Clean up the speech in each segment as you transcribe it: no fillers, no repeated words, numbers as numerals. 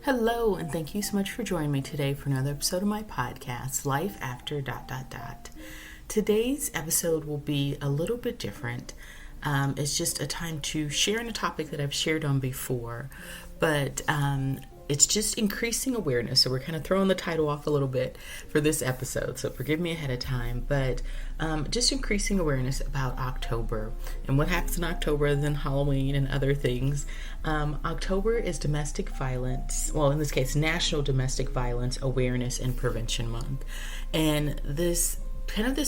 Hello, and thank you so much for joining me today for another episode of my podcast, Life After ... Today's episode will be a little bit different. It's just a time to share on a topic that I've shared on before, but it's just increasing awareness. So we're kind of throwing the title off a little bit for this episode, so forgive me ahead of time, but just increasing awareness about October and what happens in October other than Halloween and other things. October is domestic violence, well, in this case, National Domestic Violence Awareness and Prevention Month. And this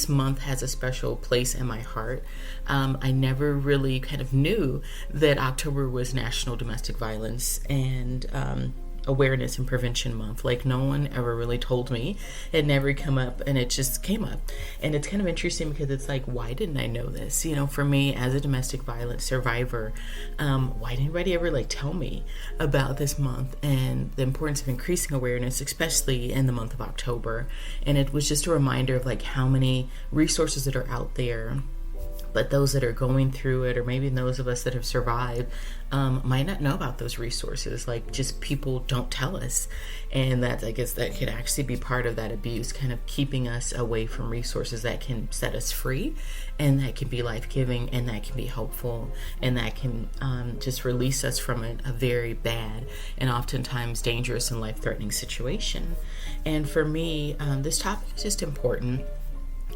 month has a special place in my heart. I never really kind of knew that October was National Domestic Violence and Awareness and Prevention Month. Like, no one ever really told me. It never come up, and it just came up. And it's kind of interesting because it's like, why didn't I know this? You know, for me as a domestic violence survivor, why didn't anybody ever tell me about this month and the importance of increasing awareness, especially in the month of October? And it was just a reminder of how many resources that are out there, but those that are going through it, or maybe those of us that have survived, might not know about those resources. Just people don't tell us. And I guess that could actually be part of that abuse, kind of keeping us away from resources that can set us free, and that can be life-giving, and that can be helpful, and that can just release us from a very bad and oftentimes dangerous and life-threatening situation. And for me, this topic is just important.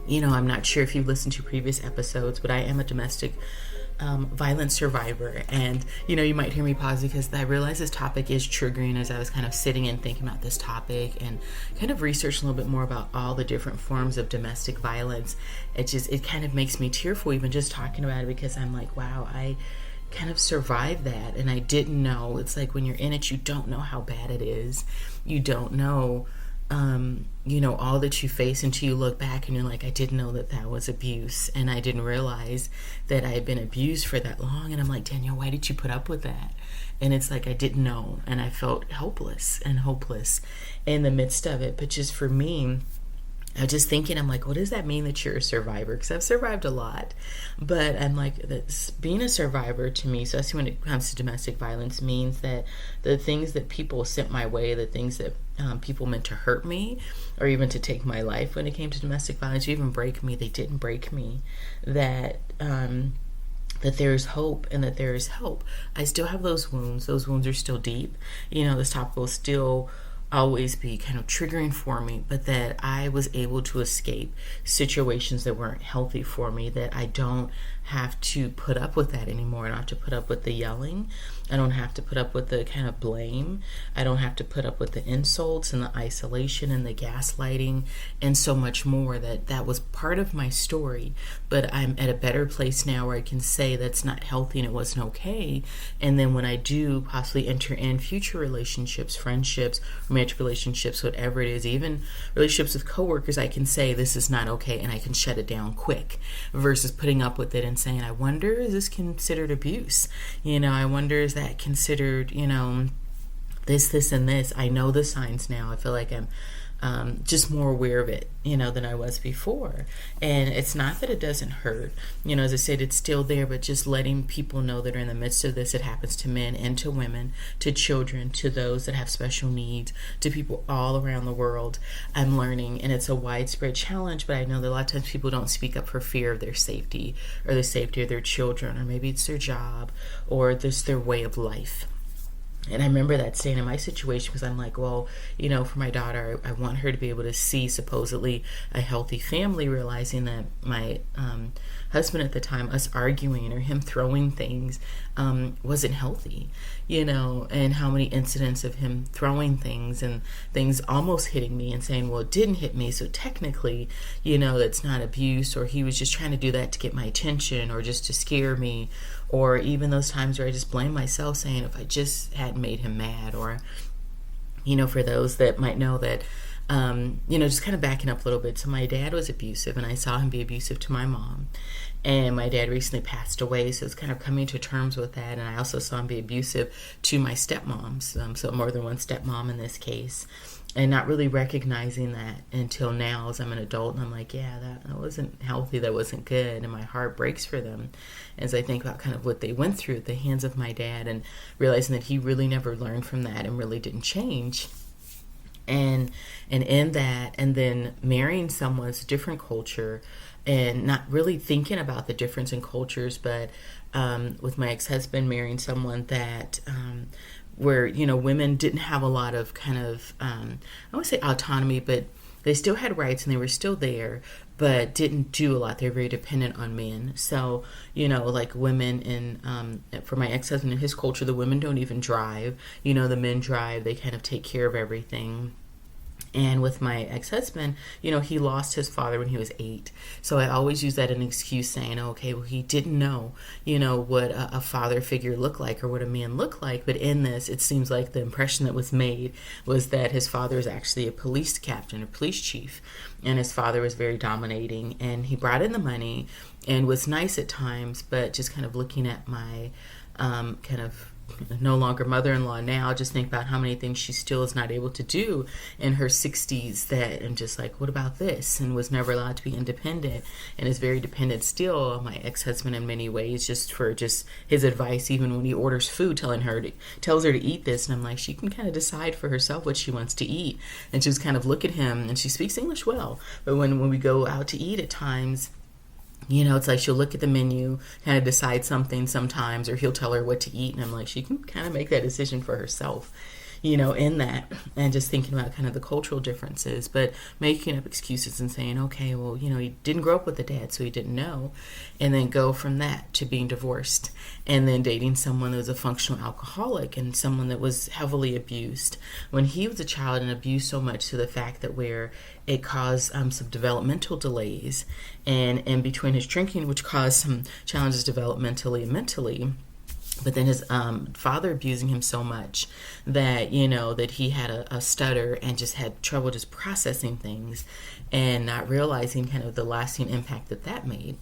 You know, I'm not sure if you've listened to previous episodes, but I am a domestic violence survivor. And, you might hear me pause because I realize this topic is triggering as I was kind of sitting and thinking about this topic and kind of researching a little bit more about all the different forms of domestic violence. It kind of makes me tearful even just talking about it, because I'm like, wow, I kind of survived that. And I didn't know. It's like when you're in it, you don't know how bad it is. You don't know all that you face until you look back and you're like, I didn't know that was abuse, and I didn't realize that I had been abused for that long. And I'm like, Danielle, why did you put up with that? And it's like, I didn't know, and I felt helpless and hopeless in the midst of it. But just for me, I was just thinking, I'm like, what does that mean that you're a survivor? Because I've survived a lot, but I'm like, being a survivor to me, especially when it comes to domestic violence, means that the things that people sent my way, the things that people meant to hurt me or even to take my life when it came to domestic violence, or even break me, they didn't break me. That there's hope and that there is help. I still have those wounds. Those wounds are still deep. This topic will still always be kind of triggering for me, but that I was able to escape situations that weren't healthy for me, that I don't have to put up with that anymore. I don't have to put up with the yelling. I don't have to put up with the kind of blame. I don't have to put up with the insults and the isolation and the gaslighting and so much more. That was part of my story, but I'm at a better place now where I can say that's not healthy and it wasn't okay. And then when I do possibly enter in future relationships, friendships, romantic relationships, whatever it is, even relationships with coworkers, I can say this is not okay, and I can shut it down quick, versus putting up with it and saying, I wonder, is this considered abuse? I wonder, is that considered, this and this? I know the signs now. I feel like I'm just more aware of it, than I was before. And it's not that it doesn't hurt. As I said, it's still there, but just letting people know that are in the midst of this. It happens to men and to women, to children, to those that have special needs, to people all around the world. I'm learning, and it's a widespread challenge, but I know that a lot of times people don't speak up for fear of their safety, or the safety of their children, or maybe it's their job, or just their way of life. And I remember that staying in my situation, because I'm like, well, for my daughter, I want her to be able to see supposedly a healthy family, realizing that my husband at the time, us arguing or him throwing things, wasn't healthy, and how many incidents of him throwing things and things almost hitting me and saying, well, it didn't hit me, so technically, that's not abuse, or he was just trying to do that to get my attention or just to scare me. Or even those times where I just blame myself, saying if I just hadn't made him mad, or, for those that might know that, just kind of backing up a little bit. So my dad was abusive, and I saw him be abusive to my mom. And my dad recently passed away, so it's kind of coming to terms with that. And I also saw him be abusive to my stepmoms, so more than one stepmom in this case. and not really recognizing that until now as I'm an adult. And I'm like, yeah, that wasn't healthy, that wasn't good, and my heart breaks for them as I think about kind of what they went through at the hands of my dad, and realizing that he really never learned from that and really didn't change. And in that, and then marrying someone's different culture, and not really thinking about the difference in cultures, but with my ex-husband, marrying someone that where, you know, women didn't have a lot of kind of I won't say autonomy, but they still had rights and they were still there, but didn't do a lot. They're very dependent on men. So, you know, like women in, for my ex-husband, in his culture, the women don't even drive. You know, the men drive. They kind of take care of everything. And with my ex-husband, you know, he lost his father when he was 8. So I always use that as an excuse, saying, okay, well, he didn't know, you know, what a father figure looked like or what a man looked like. But in this, it seems like the impression that was made was that his father is actually a police captain, a police chief. And his father was very dominating. And he brought in the money and was nice at times, but just kind of looking at my kind of no longer mother-in-law now, just think about how many things she still is not able to do in her 60s, that I'm just like, what about this? And was never allowed to be independent, and is very dependent still on my ex-husband in many ways, just for just his advice, even when he orders food, tells her to eat this. And I'm like, she can kind of decide for herself what she wants to eat. And just kind of look at him, and she speaks English well, but when we go out to eat at times, you know, it's like she'll look at the menu, kind of decide something sometimes, or he'll tell her what to eat. And I'm like, she can kind of make that decision for herself, you know, in that. And just thinking about kind of the cultural differences, but making up excuses and saying, okay, well, you know, he didn't grow up with a dad, so he didn't know. And then go from that to being divorced, and then dating someone that was a functional alcoholic and someone that was heavily abused when he was a child, and abused so much to the fact that where it caused some developmental delays, and in between his drinking, which caused some challenges developmentally and mentally. But then his father abusing him so much that, you know, that he had a stutter and just had trouble just processing things, and not realizing kind of the lasting impact that that made.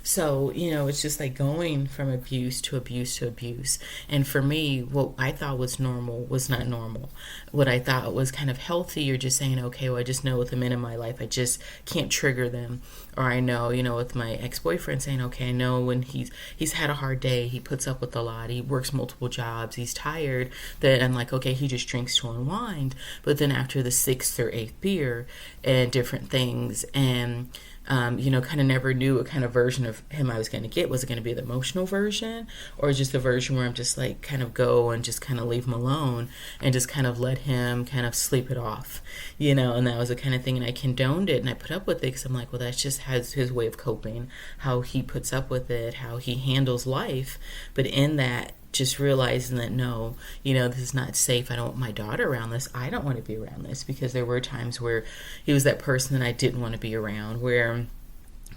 So, you know, it's just like going from abuse to abuse to abuse. And for me, what I thought was normal was not normal. What I thought was kind of healthy, you're just saying, okay, well, I just know with the men in my life, I just can't trigger them. Or I know, you know, with my ex-boyfriend, saying, okay, I know when he's had a hard day, he puts up with a lot, he works multiple jobs, he's tired, that I'm like, okay, he just drinks to unwind. But then after the 6th or 8th beer and different things, and you know, kind of never knew what kind of version of him I was going to get. Was it going to be the emotional version, or just the version where I'm just like kind of go and just kind of leave him alone and just kind of let him kind of sleep it off, you know? And that was the kind of thing, and I condoned it and I put up with it because I'm like, well, that's just his way of coping, how he puts up with it, how he handles life. But in that, just realizing that, no, you know, this is not safe. I don't want my daughter around this. I don't want to be around this, because there were times where he was that person that I didn't want to be around, where,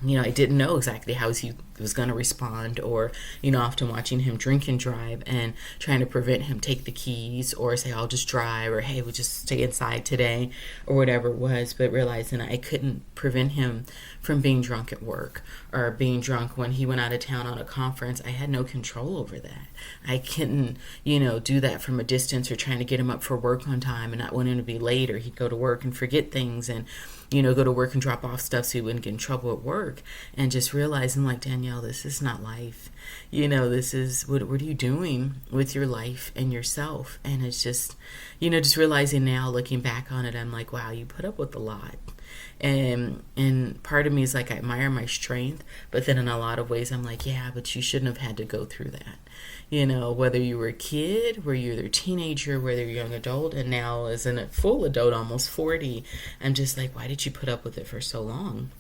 you know, I didn't know exactly how he was going to respond, or, you know, often watching him drink and drive and trying to prevent him take the keys, or say, I'll just drive, or hey, we'll just stay inside today, or whatever it was. But realizing I couldn't prevent him from being drunk at work, or being drunk when he went out of town on a conference. I had no control over that. I couldn't, you know, do that from a distance, or trying to get him up for work on time and not want him to be late, or he'd go to work and forget things, and, you know, go to work and drop off stuff so he wouldn't get in trouble at work. And just realizing, like, Danielle, this is not life. You know, this is, what are you doing with your life and yourself? And it's just, you know, just realizing now, looking back on it, I'm like, wow, you put up with a lot. And part of me is like, I admire my strength, but then in a lot of ways I'm like, yeah, but you shouldn't have had to go through that. You know, whether you were a kid, whether you're a teenager, whether you're a young adult, and now as a full adult, almost 40, I'm just like, why did you put up with it for so long?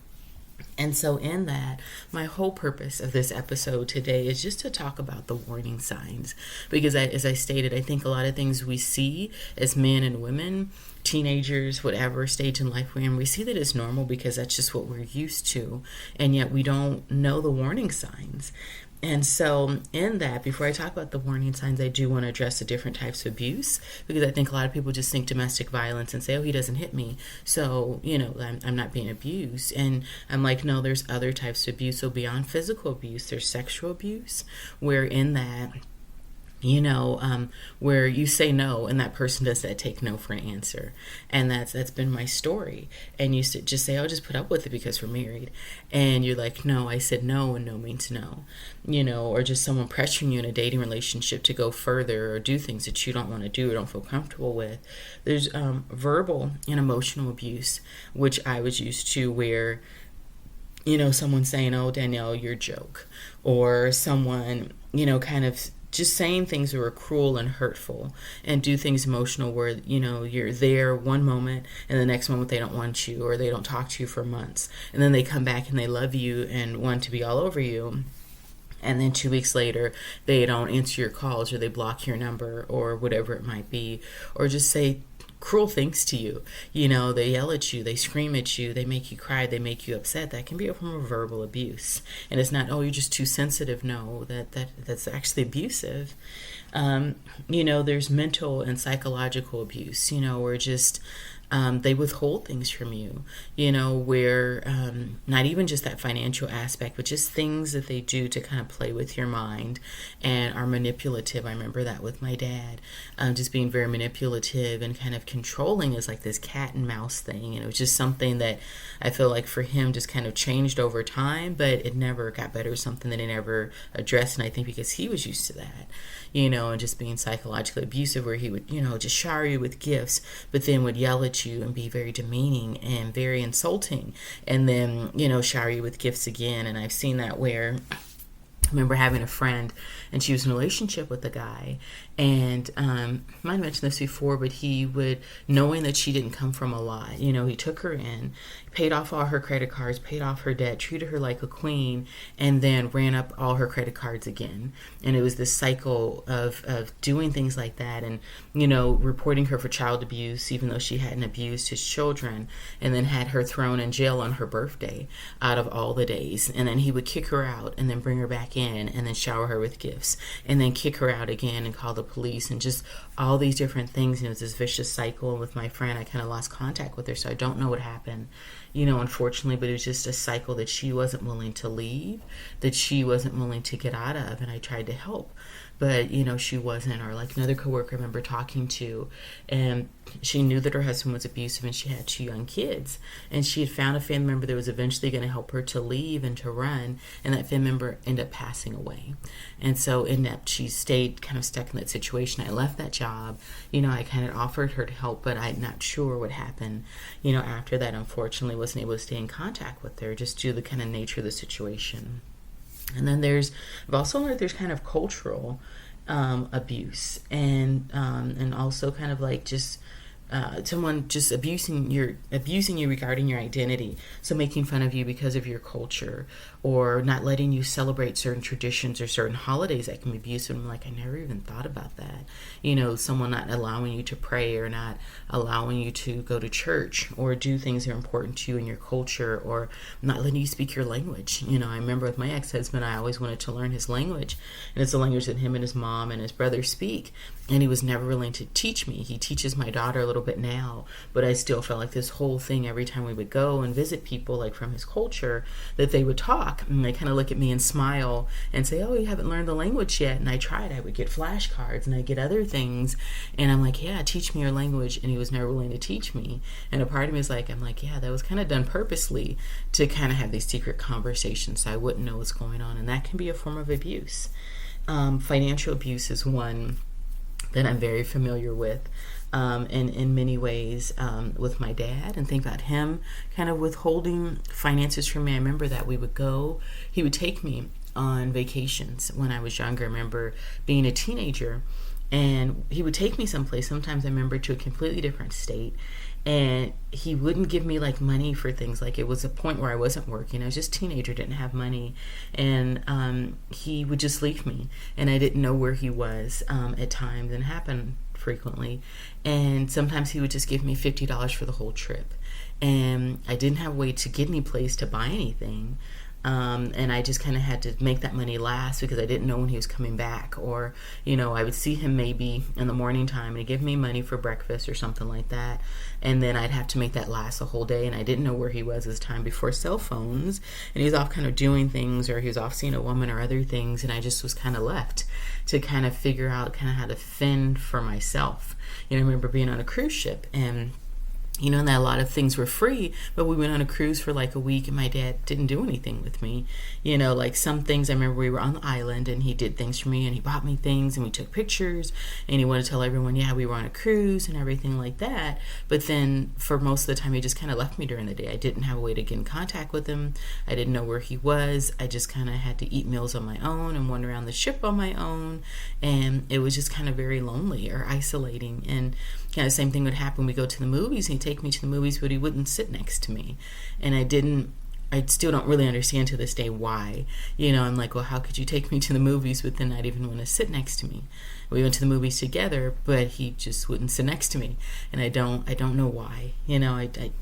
And so in that, my whole purpose of this episode today is just to talk about the warning signs. Because as I stated, I think a lot of things we see as men and women, teenagers, whatever stage in life we're in, we see that as normal because that's just what we're used to. And yet we don't know the warning signs. And so in that, before I talk about the warning signs, I do want to address the different types of abuse, because I think a lot of people just think domestic violence and say, oh, he doesn't hit me, so, you know, I'm not being abused. And I'm like, no, there's other types of abuse. So beyond physical abuse, there's sexual abuse, where in that, where you say no and that person does that take no for an answer. And that's been my story. And you just say, I'll just put up with it because we're married. And you're like, no, I said no, and no means no. Or just someone pressuring you in a dating relationship to go further or do things that you don't want to do or don't feel comfortable with. There's verbal and emotional abuse, which I was used to, where someone saying, oh, Danielle, you're a joke. Or someone, kind of just saying things that were cruel and hurtful, and do things emotional where, you're there one moment and the next moment they don't want you, or they don't talk to you for months. And then they come back and they love you and want to be all over you. And then 2 weeks later, they don't answer your calls, or they block your number, or whatever it might be, or just say cruel things to you. They yell at you, they scream at you, they make you cry, they make you upset. That can be a form of verbal abuse. And it's not, oh, you're just too sensitive. No, that's actually abusive. There's mental and psychological abuse, where just they withhold things from you, where not even just that financial aspect, but just things that they do to kind of play with your mind and are manipulative. I remember that with my dad, just being very manipulative and kind of controlling is like this cat and mouse thing. And it was just something that I feel like for him just kind of changed over time, but it never got better. Something that he never addressed. And I think because he was used to that, and just being psychologically abusive, where he would, just shower you with gifts, but then would yell at you and be very demeaning and very insulting, and then, shower you with gifts again. And I've seen that where I remember having a friend, and she was in a relationship with a guy, and I might have mentioned this before, but he would, knowing that she didn't come from a lot, he took her in, paid off all her credit cards, paid off her debt, treated her like a queen, and then ran up all her credit cards again. And it was this cycle of doing things like that, and, reporting her for child abuse, even though she hadn't abused his children, and then had her thrown in jail on her birthday out of all the days. And then he would kick her out and then bring her back in and then shower her with gifts and then kick her out again and call the police, and just all these different things. It was this vicious cycle. And with my friend, I kind of lost contact with her, so I don't know what happened, unfortunately, but it was just a cycle that she wasn't willing to leave, that she wasn't willing to get out of. And I tried to help, but she wasn't. Or like another coworker I remember talking to, and she knew that her husband was abusive and she had 2 young kids, and she had found a family member that was eventually going to help her to leave and to run, and that family member ended up passing away. And so she stayed kind of stuck in that situation. I left that job, I kind of offered her to help, but I'm not sure what happened after that. Unfortunately, wasn't able to stay in contact with her just due to the kind of nature of the situation. And then I've also learned there's kind of cultural abuse, and also kind of like just someone just abusing you regarding your identity. So making fun of you because of your culture, or not letting you celebrate certain traditions or certain holidays that can be abusive. I'm like, I never even thought about that. Someone not allowing you to pray, or not allowing you to go to church or do things that are important to you in your culture, or not letting you speak your language. I remember with my ex-husband, I always wanted to learn his language, and it's the language that him and his mom and his brother speak, and he was never willing to teach me. He teaches my daughter a little bit now, but I still felt like this whole thing, every time we would go and visit people like from his culture, that they would talk and they kind of look at me and smile and say, oh, you haven't learned the language yet. And I tried. I would get flashcards and I get other things, and I'm like, yeah, teach me your language. And he was never willing to teach me. And a part of me is like, I'm like, yeah, that was kind of done purposely to kind of have these secret conversations so I wouldn't know what's going on. And that can be a form of abuse. Financial abuse is one that I'm very familiar with, in many ways, with my dad, and think about him kind of withholding finances from me. I remember that he would take me on vacations when I was younger. I remember being a teenager, and he would take me someplace. Sometimes I remember to a completely different state, and he wouldn't give me like money for things. Like, it was a point where I wasn't working. I was just a teenager, didn't have money, and he would just leave me, and I didn't know where he was at times, and it happened frequently. And sometimes he would just give me $50 for the whole trip, and I didn't have a way to get any place to buy anything. And I just kind of had to make that money last because I didn't know when he was coming back. Or, I would see him maybe in the morning time and he'd give me money for breakfast or something like that. And then I'd have to make that last a whole day. And I didn't know where he was this time before cell phones. And he was off kind of doing things, or he was off seeing a woman or other things. And I just was kind of left to kind of figure out kind of how to fend for myself. I remember being on a cruise ship, and and that a lot of things were free, but we went on a cruise for like a week and my dad didn't do anything with me. Like some things, I remember we were on the island and he did things for me and he bought me things and we took pictures and he wanted to tell everyone, yeah, we were on a cruise and everything like that. But then for most of the time, he just kind of left me during the day. I didn't have a way to get in contact with him. I didn't know where he was. I just kind of had to eat meals on my own and wander around the ship on my own. And it was just kind of very lonely or isolating. And kind of the same thing would happen. We go to the movies and he'd take me to the movies, but he wouldn't sit next to me. And I still don't really understand to this day why. I'm like, well, how could you take me to the movies but then not even want to sit next to me? We went to the movies together, but he just wouldn't sit next to me. And I don't know why.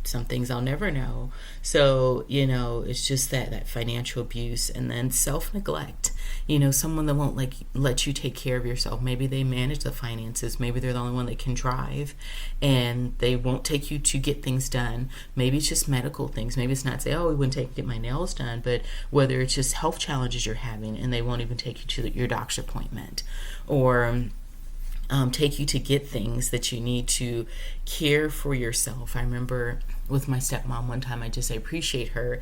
Some things I'll never know. So, it's just that financial abuse, and then self-neglect. Someone that won't let you take care of yourself. Maybe they manage the finances. Maybe they're the only one that can drive, and they won't take you to get things done. Maybe it's just medical things. Maybe it's not say, oh, we wouldn't take get my nails done, but whether it's just health challenges you're having and they won't even take you to your doctor's appointment, or take you to get things that you need to care for yourself. I remember with my stepmom one time, I appreciate her.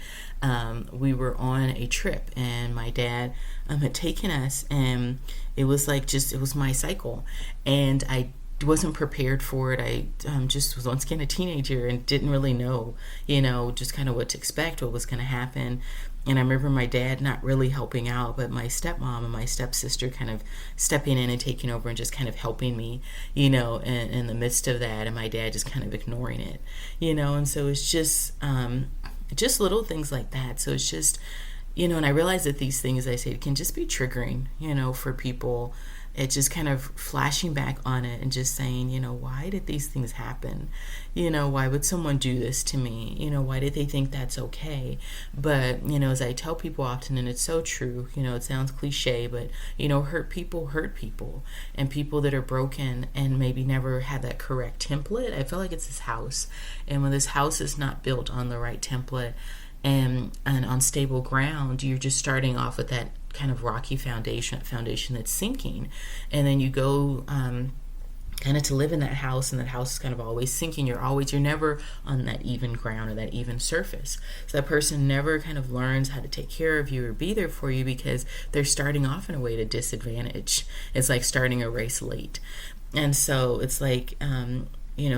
We were on a trip and my dad had taken us, and it was it was my cycle, and I wasn't prepared for it. I just was once again a teenager and didn't really know, just kind of what to expect, what was going to happen. And I remember my dad not really helping out, but my stepmom and my stepsister kind of stepping in and taking over and just kind of helping me, in the midst of that, and my dad just kind of ignoring it, and so it's just little things like that. So it's just, and I realize that these things, I say, can just be triggering, for people. It's just kind of flashing back on it and just saying, why did these things happen? Why would someone do this to me? Why did they think that's okay? But, as I tell people often, and it's so true, it sounds cliche, but, hurt people, and people that are broken and maybe never had that correct template. I feel like it's this house. And when this house is not built on the right template and on stable ground, you're just starting off with that kind of rocky foundation that's sinking, and then you go kind of to live in that house, and that house is kind of always sinking. You're never on that even ground or that even surface. So that person never kind of learns how to take care of you or be there for you because they're starting off in a way to disadvantage. It's like starting a race late. And so it's like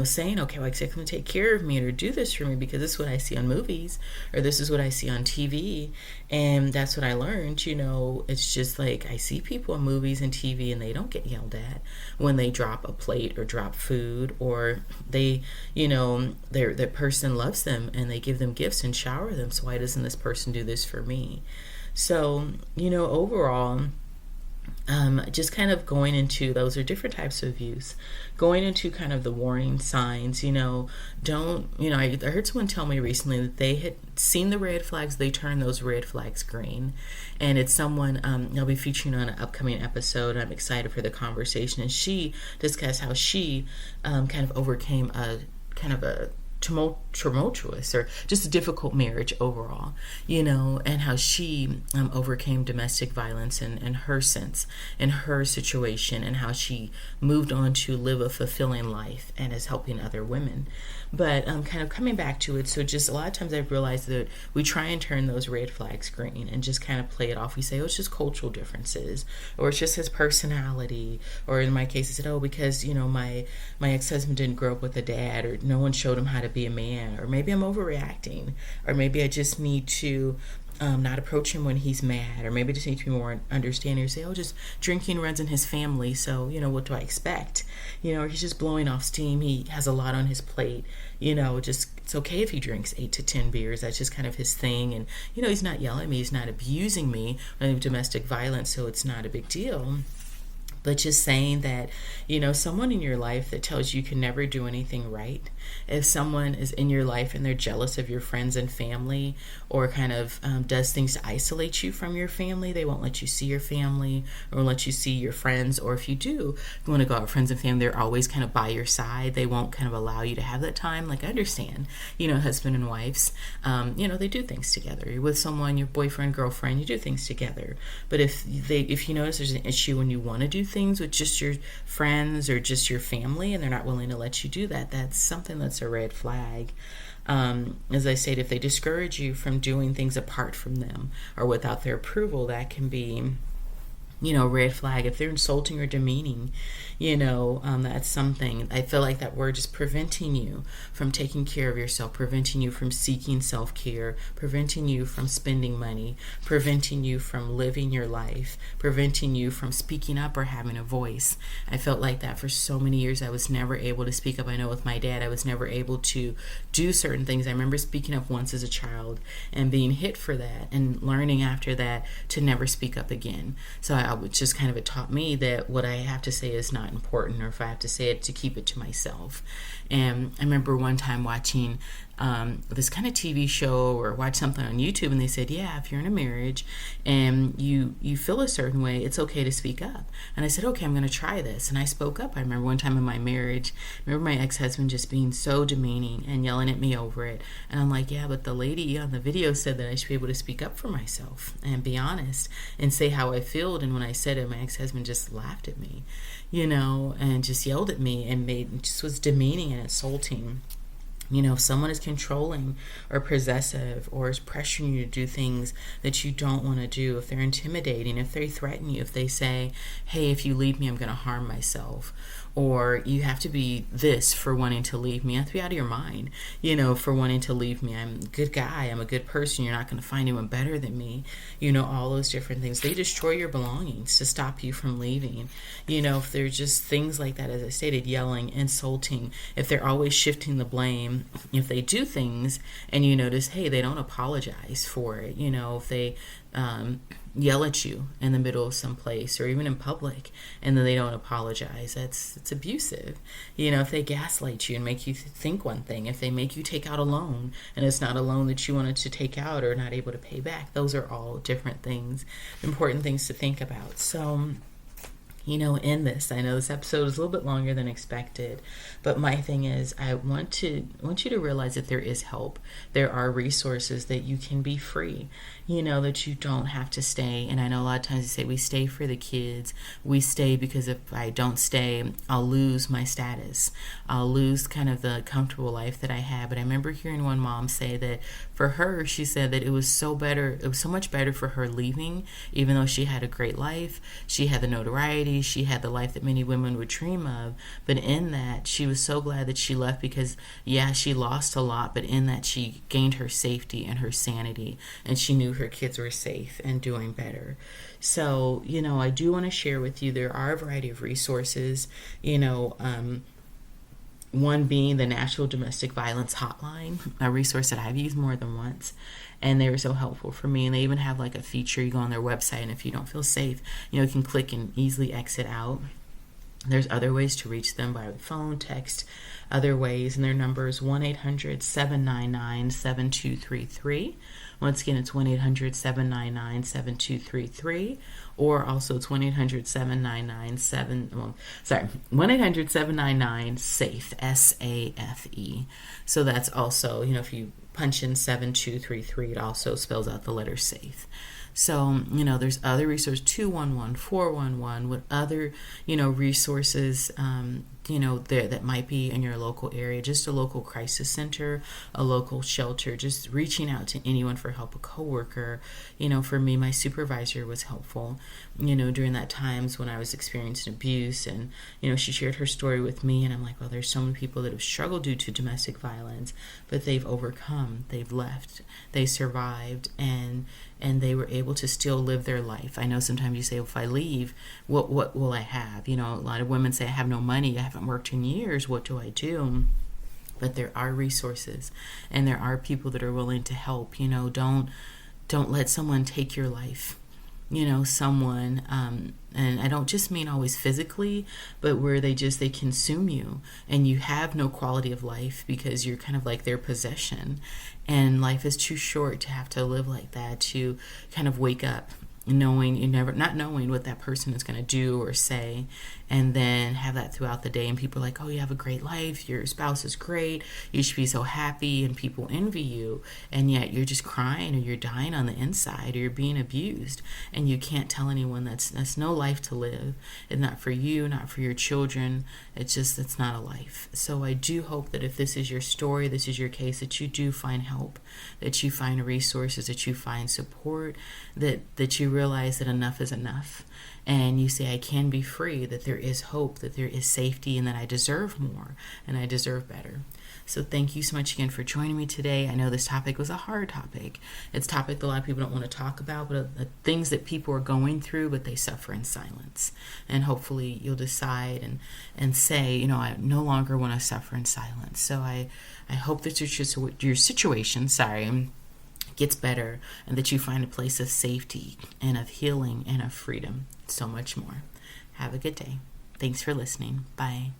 saying, okay, well, I'm going to take care of me or do this for me because this is what I see on movies, or this is what I see on TV. And that's what I learned, it's just like I see people in movies and TV and they don't get yelled at when they drop a plate or drop food, or they, that person loves them and they give them gifts and shower them. So why doesn't this person do this for me? So, overall, just kind of going into, those are different types of abuse, going into kind of the warning signs. I heard someone tell me recently that they had seen the red flags, they turned those red flags green. And it's someone I'll be featuring on an upcoming episode. I'm excited for the conversation, and she discussed how she kind of overcame a tumultuous or just a difficult marriage overall, and how she overcame domestic violence in her sense, in her situation, and how she moved on to live a fulfilling life and is helping other women. But kind of coming back to it, so just a lot of times I've realized that we try and turn those red flags green and just kind of play it off. We say, oh, it's just cultural differences, or it's just his personality, or in my case, I said, oh, because, my ex-husband didn't grow up with a dad, or no one showed him how to be a man, or maybe I'm overreacting, or maybe I just need to not approach him when he's mad, or maybe just need to be more understanding, or say, oh, just drinking runs in his family, so what do I expect? Or he's just blowing off steam, he has a lot on his plate, just it's okay if he drinks 8 to 10 beers, that's just kind of his thing, and he's not yelling at me, he's not abusing me, I have domestic violence, so it's not a big deal. But just saying that, someone in your life that tells you can never do anything right, if someone is in your life and they're jealous of your friends and family, or kind of does things to isolate you from your family, they won't let you see your family or let you see your friends. Or if you do, you want to go out with friends and family, they're always kind of by your side. They won't kind of allow you to have that time. Like, I understand, husband and wives, they do things together. You're with someone, your boyfriend, girlfriend, you do things together. But if you notice there's an issue when you want to do things with just your friends or just your family, and they're not willing to let you do that, that's something that's a red flag. As I said, if they discourage you from doing things apart from them or without their approval, that can be, red flag. If they're insulting or demeaning, that's something. I feel like that word is preventing you from taking care of yourself, preventing you from seeking self-care, preventing you from spending money, preventing you from living your life, preventing you from speaking up or having a voice. I felt like that for so many years. I was never able to speak up. I know with my dad, I was never able to do certain things. I remember speaking up once as a child and being hit for that, and learning after that to never speak up again. So I would just kind of, it taught me that what I have to say is not important, or if I have to say it, to keep it to myself. And I remember one time watching this kind of TV show or watch something on YouTube, and they said, yeah, if you're in a marriage and you feel a certain way, it's okay to speak up. And I said, okay, I'm going to try this. And I spoke up. I remember one time in my marriage, my ex-husband just being so demeaning and yelling at me over it. And I'm like, yeah, but the lady on the video said that I should be able to speak up for myself and be honest and say how I feel. And when I said it, my ex-husband just laughed at me, and just yelled at me and just was demeaning and insulting. If someone is controlling or possessive or is pressuring you to do things that you don't want to do, if they're intimidating, if they threaten you, if they say, hey, if you leave me, I'm going to harm myself, or you have to be this for wanting to leave me. You have to be out of your mind, for wanting to leave me. I'm a good guy. I'm a good person. You're not going to find anyone better than me. All those different things. They destroy your belongings to stop you from leaving. If they're just things like that, as I stated, yelling, insulting, if they're always shifting the blame, if they do things and you notice, hey, they don't apologize for it, if they yell at you in the middle of some place or even in public and then they don't apologize, it's abusive. If they gaslight you and make you think one thing, if they make you take out a loan and it's not a loan that you wanted to take out or not able to pay back, those are all different things, important things to think about. So in this, I know this episode is a little bit longer than expected, but my thing is, I want you to realize that there is help. There are resources that you can be free, that you don't have to stay. And I know a lot of times you say, we stay for the kids. We stay because if I don't stay, I'll lose my status. I'll lose kind of the comfortable life that I had. But I remember hearing one mom say that for her, she said that it was so much better for her leaving, even though she had a great life. She had the notoriety. She had the life that many women would dream of. But in that, she was so glad that she left because, yeah, she lost a lot, but in that she gained her safety and her sanity, and she knew her kids were safe and doing better. So, I do want to share with you, there are a variety of resources, one being the National Domestic Violence Hotline, a resource that I've used more than once, and they were so helpful for me. And they even have like a feature, you go on their website, and if you don't feel safe, you can click and easily exit out. There's other ways to reach them by phone, text, other ways, and their number is 1-800-799-7233. Once again, it's 1-800-799-7233, or also it's 1-800-799-SAFE, S-A-F-E. So that's also, if you punch in 7233, it also spells out the letter SAFE. So, there's other resources, 211, 411, with other, resources, there that might be in your local area, just a local crisis center, a local shelter, just reaching out to anyone for help, a coworker. For me, my supervisor was helpful, during that times when I was experiencing abuse, and, she shared her story with me, and I'm like, well, there's so many people that have struggled due to domestic violence, but they've overcome, they've left, they survived, and they were able to still live their life. I know sometimes you say, well, if I leave, what will I have? A lot of women say, I have no money, I haven't worked in years, what do I do? But there are resources, and there are people that are willing to help. Don't let someone take your life. someone, and I don't just mean always physically, but where they consume you and you have no quality of life because you're kind of like their possession. And life is too short to have to live like that, to kind of wake up knowing not knowing what that person is going to do or say, and then have that throughout the day, and people are like, oh, you have a great life, your spouse is great, you should be so happy, and people envy you, and yet you're just crying, or you're dying on the inside, or you're being abused, and you can't tell anyone. That's no life to live. It's not for you, not for your children. It's not a life. So I do hope that if this is your story, this is your case, that you do find help, that you find resources, that you find support, that you realize that enough is enough, and you say, I can be free, that there is hope, that there is safety, and that I deserve more and I deserve better. So thank you so much again for joining me today. I know this topic was a hard topic. It's a topic that a lot of people don't want to talk about, but things that people are going through, but they suffer in silence. And hopefully you'll decide and say, I no longer want to suffer in silence. So I hope that your situation, gets better, and that you find a place of safety and of healing and of freedom. So much more. Have a good day. Thanks for listening. Bye.